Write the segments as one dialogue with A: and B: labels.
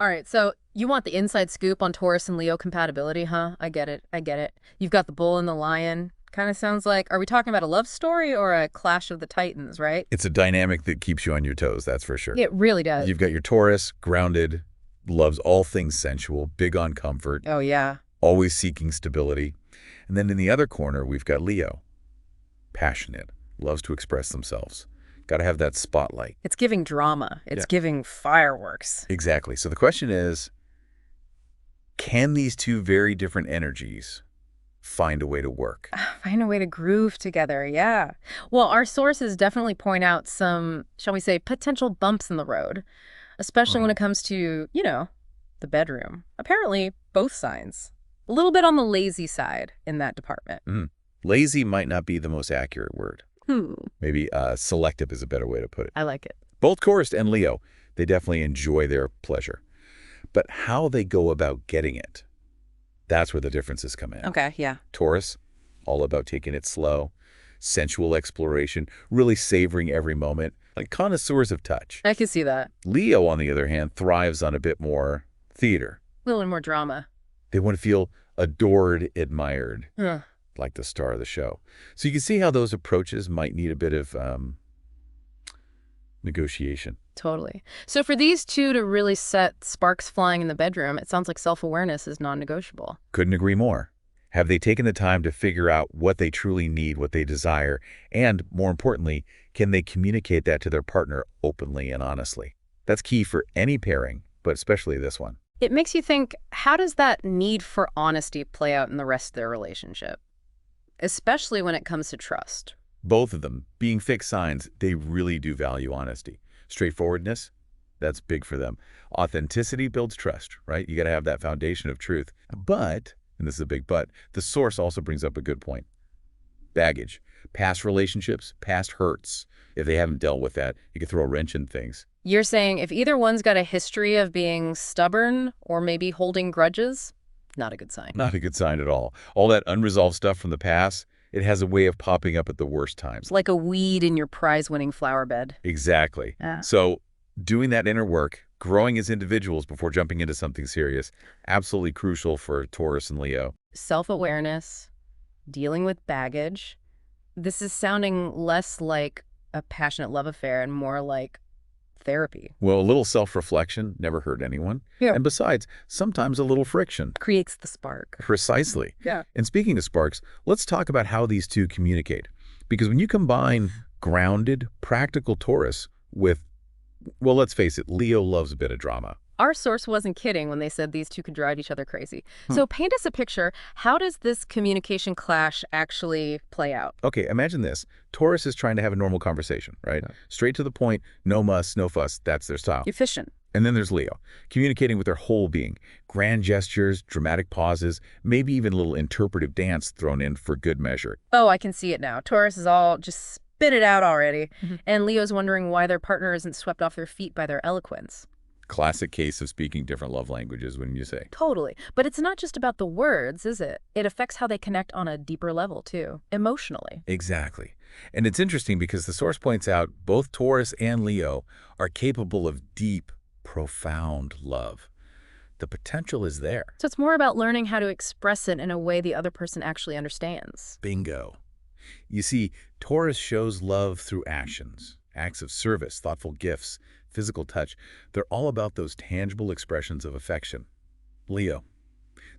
A: All right, so you want the inside scoop on Taurus and Leo compatibility, huh? I get it. I get it. You've got the bull and the lion. Kind of sounds like, are we talking about a love story or a clash of the titans, right?
B: It's a dynamic that keeps you on your toes, that's for sure.
A: It really does.
B: You've got your Taurus, grounded, loves all things sensual, big on comfort,
A: Oh, yeah.
B: always seeking stability. And then in the other corner, we've got Leo, passionate, loves to express themselves. Got to have that spotlight.
A: It's giving drama. It's
B: Yeah.
A: giving fireworks.
B: Exactly. So the question is, can these two very different energies find a way to work?
A: Find a way to groove together, yeah. Well, our sources definitely point out some, shall we say, potential bumps in the road, especially when it comes to, the bedroom. Apparently, both signs. A little bit on the lazy side in that department.
B: Lazy might not be the most accurate word. Maybe selective is a better way to put it.
A: I like it.
B: Both Taurus and Leo, they definitely enjoy their pleasure. But how they go about getting it, that's where the differences come in.
A: Okay, yeah.
B: Taurus, all about taking it slow, sensual exploration, really savoring every moment, like connoisseurs of touch.
A: I can see that.
B: Leo, on the other hand, thrives on a bit more theater.
A: A little more drama.
B: They want to feel adored, admired,
A: Huh.
B: like the star of the show. So you can see how those approaches might need a bit of negotiation.
A: Totally. So for these two to really set sparks flying in the bedroom, it sounds like self-awareness is non-negotiable.
B: Couldn't agree more. Have they taken the time to figure out what they truly need, what they desire, and, more importantly, can they communicate that to their partner openly and honestly? That's key for any pairing, but especially this one.
A: It makes you think, how does that need for honesty play out in the rest of their relationship? Especially when it comes to trust.
B: Both of them, being fixed signs, they really do value honesty. Straightforwardness, that's big for them. Authenticity builds trust, right? You got to have that foundation of truth. But, and this is a big but, the source also brings up a good point. Baggage, past relationships, past hurts. If they haven't dealt with that, you can throw a wrench in things.
A: You're saying if either one's got a history of being stubborn or maybe holding grudges, not a good sign.
B: Not a good sign at all. All that unresolved stuff from the past, it has a way of popping up at the worst times.
A: It's like a weed in your prize-winning flower bed.
B: Exactly.
A: Yeah.
B: So doing that inner work, growing as individuals before jumping into something serious, absolutely crucial for Taurus and Leo.
A: Self-awareness, dealing with baggage. This is sounding less like a passionate love affair and more like therapy.
B: Well, a little self-reflection never hurt anyone.
A: Yeah.
B: And besides, sometimes a little friction.
A: Creates the spark.
B: Precisely.
A: Yeah.
B: And speaking of sparks, let's talk about how these two communicate. Because when you combine grounded, practical Taurus with, well, let's face it, Leo loves a bit of drama.
A: Our source wasn't kidding when they said these two could drive each other crazy. So paint us a picture. How does this communication clash actually play out?
B: Okay, imagine this. Taurus is trying to have a normal conversation, right? Straight to the point, no muss, no fuss. That's their style.
A: Efficient.
B: And then there's Leo, communicating with their whole being. Grand gestures, dramatic pauses, maybe even a little interpretive dance thrown in for good measure.
A: Oh, I can see it now. Taurus is all just spit it out already. And Leo's wondering why their partner isn't swept off their feet by their eloquence.
B: Classic case of speaking different love languages, wouldn't you say?
A: Totally. But it's not just about the words, is it? It affects how they connect on a deeper level, too, emotionally.
B: Exactly. And it's interesting because the source points out both Taurus and Leo are capable of deep, profound love. The potential is there.
A: So it's more about learning how to express it in a way the other person actually understands.
B: Bingo. You see, Taurus shows love through actions, acts of service, thoughtful gifts, physical touch. They're all about those tangible expressions of affection. Leo,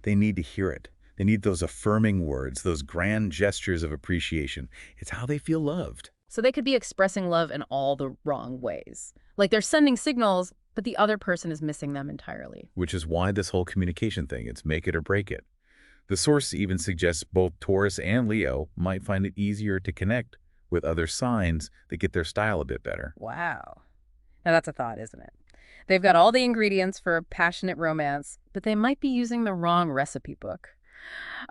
B: they need to hear it. They need those affirming words, those grand gestures of appreciation. It's how they feel loved.
A: So they could be expressing love in all the wrong ways. Like they're sending signals, but the other person is missing them entirely.
B: Which is why this whole communication thing, it's make it or break it. The source even suggests both Taurus and Leo might find it easier to connect with other signs that get their style a bit better.
A: Wow. Now that's a thought, isn't it? They've got all the ingredients for a passionate romance, but they might be using the wrong recipe book.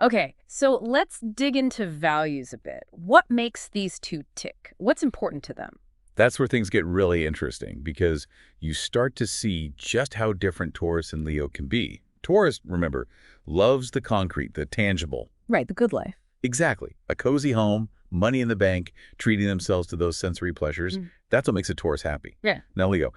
A: Okay, so let's dig into values a bit. What makes these two tick? What's important to them?
B: That's where things get really interesting because you start to see just how different Taurus and Leo can be. Taurus, remember, loves the concrete, the tangible.
A: Right, the good life.
B: Exactly. A cozy home, money in the bank, treating themselves to those sensory pleasures. That's what makes a Taurus happy.
A: Yeah.
B: Now, Leo,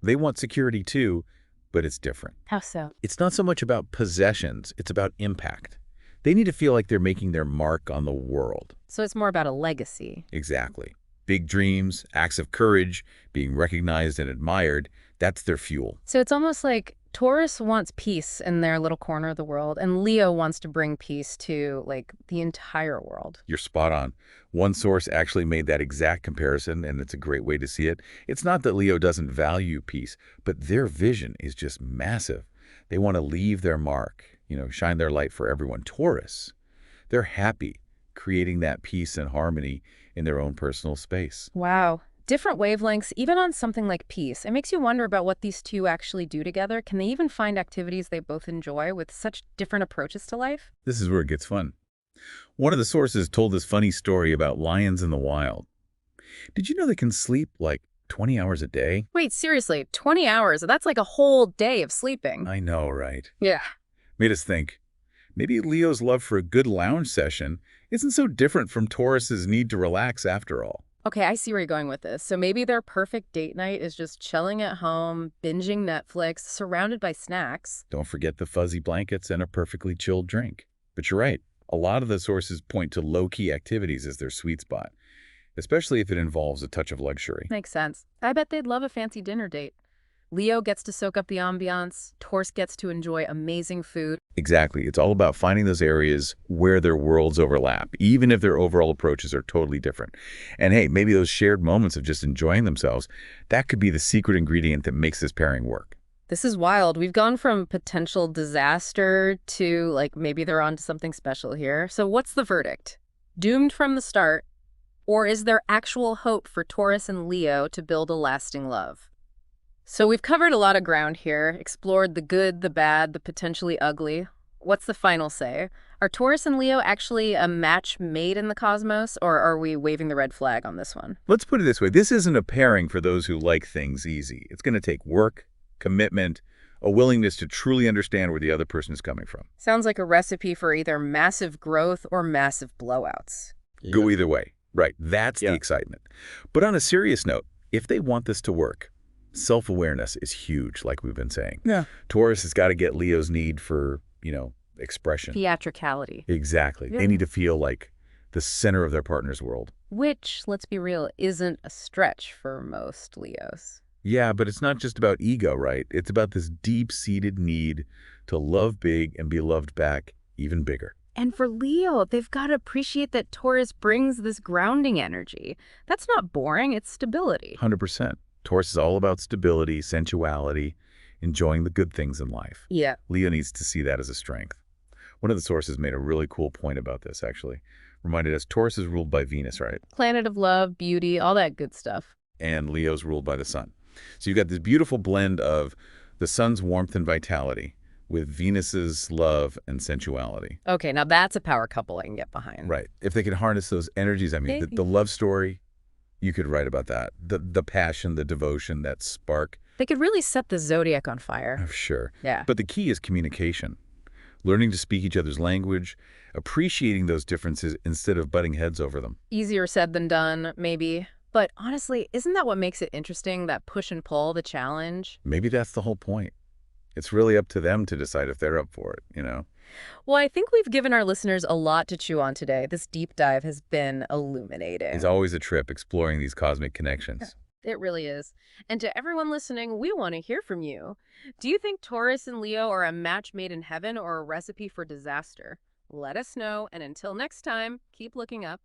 B: they want security too, but it's different.
A: How so?
B: It's not so much about possessions, it's about impact. They need to feel like they're making their mark on the world.
A: So it's more about a legacy.
B: Exactly. Big dreams, acts of courage, being recognized and admired, that's their fuel.
A: So it's almost like Taurus wants peace in their little corner of the world, and Leo wants to bring peace to, like, the entire world.
B: You're spot on. One source actually made that exact comparison, and it's a great way to see it. It's not that Leo doesn't value peace, but their vision is just massive. They want to leave their mark, shine their light for everyone. Taurus, they're happy creating that peace and harmony in their own personal space.
A: Wow. Different wavelengths, even on something like peace. It makes you wonder about what these two actually do together. Can they even find activities they both enjoy with such different approaches to life?
B: This is where it gets fun. One of the sources told this funny story about lions in the wild. Did you know they can sleep like 20 hours a day?
A: Wait, seriously, 20 hours? That's like a whole day of sleeping.
B: I know, right?
A: Yeah.
B: Made us think, maybe Leo's love for a good lounge session isn't so different from Taurus's need to relax after all.
A: Okay, I see where you're going with this. So maybe their perfect date night is just chilling at home, binging Netflix, surrounded by snacks.
B: Don't forget the fuzzy blankets and a perfectly chilled drink. But you're right. A lot of the sources point to low-key activities as their sweet spot, especially if it involves a touch of luxury.
A: Makes sense. I bet they'd love a fancy dinner date. Leo gets to soak up the ambiance. Taurus gets to enjoy amazing food.
B: Exactly. It's all about finding those areas where their worlds overlap, even if their overall approaches are totally different. And hey, maybe those shared moments of just enjoying themselves, that could be the secret ingredient that makes this pairing work.
A: This is wild. We've gone from potential disaster to, like, maybe they're onto something special here. So what's the verdict? Doomed from the start, or is there actual hope for Taurus and Leo to build a lasting love? So we've covered a lot of ground here, explored the good, the bad, the potentially ugly. What's the final say? Are Taurus and Leo actually a match made in the cosmos, or are we waving the red flag on this one?
B: Let's put it this way. This isn't a pairing for those who like things easy. It's going to take work, commitment, a willingness to truly understand where the other person is coming from.
A: Sounds like a recipe for either massive growth or massive blowouts.
B: Go either way. Right. That's the excitement. But on a serious note, if they want this to work, self-awareness is huge, like we've been saying. Yeah. Taurus has got to get Leo's need for, expression.
A: Theatricality.
B: Exactly.
A: Yeah.
B: They need to feel like the center of their partner's world.
A: Which, let's be real, isn't a stretch for most Leos.
B: Yeah, but it's not just about ego, right? It's about this deep-seated need to love big and be loved back even bigger.
A: And for Leo, they've got to appreciate that Taurus brings this grounding energy. That's not boring, it's stability.
B: 100%. Taurus is all about stability, sensuality, enjoying the good things in life.
A: Yeah.
B: Leo needs to see that as a strength. One of the sources made a really cool point about this, actually. Reminded us Taurus is ruled by Venus, right?
A: Planet of love, beauty, all that good stuff.
B: And Leo's ruled by the sun. So you've got this beautiful blend of the sun's warmth and vitality with Venus's love and sensuality.
A: Okay, now that's a power couple I can get behind.
B: Right. If they could harness those energies, I mean, the love story, you could write about that. The passion, the devotion, that spark.
A: They could really set the zodiac on fire.
B: Oh, sure.
A: Yeah.
B: But the key is communication. Learning to speak each other's language, appreciating those differences instead of butting heads over them.
A: Easier said than done, maybe. But honestly, isn't that what makes it interesting, that push and pull, the challenge?
B: Maybe that's the whole point. It's really up to them to decide if they're up for it.
A: Well, I think we've given our listeners a lot to chew on today. This deep dive has been illuminating.
B: It's always a trip exploring these cosmic connections.
A: It really is. And to everyone listening, we want to hear from you. Do you think Taurus and Leo are a match made in heaven or a recipe for disaster? Let us know, and until next time, keep looking up.